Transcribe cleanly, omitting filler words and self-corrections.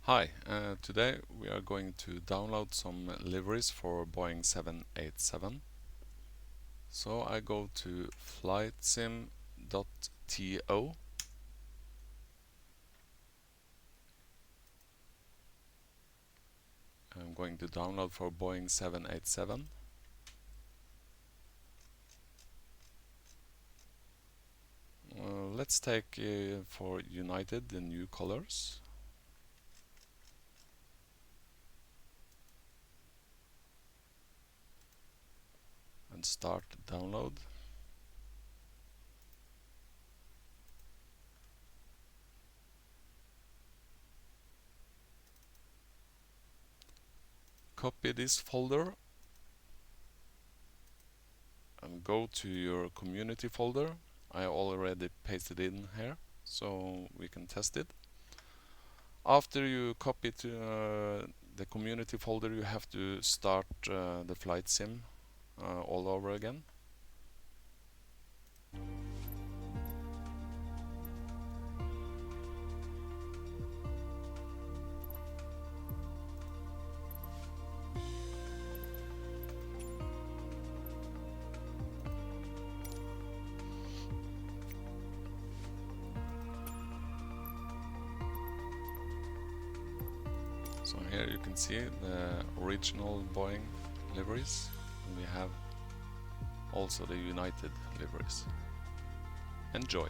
Hi, today we are going to download some liveries for Boeing 787. So I go to flightsim.to. I'm going to download for Boeing 787. Let's take for United the new colors. And start download. Copy this folder and go to your community folder. I already pasted it in here so we can test it. After you copy to the community folder, you have to start the flight sim all over again. So here you can see the original Boeing liveries, and we have also the United liveries. Enjoy!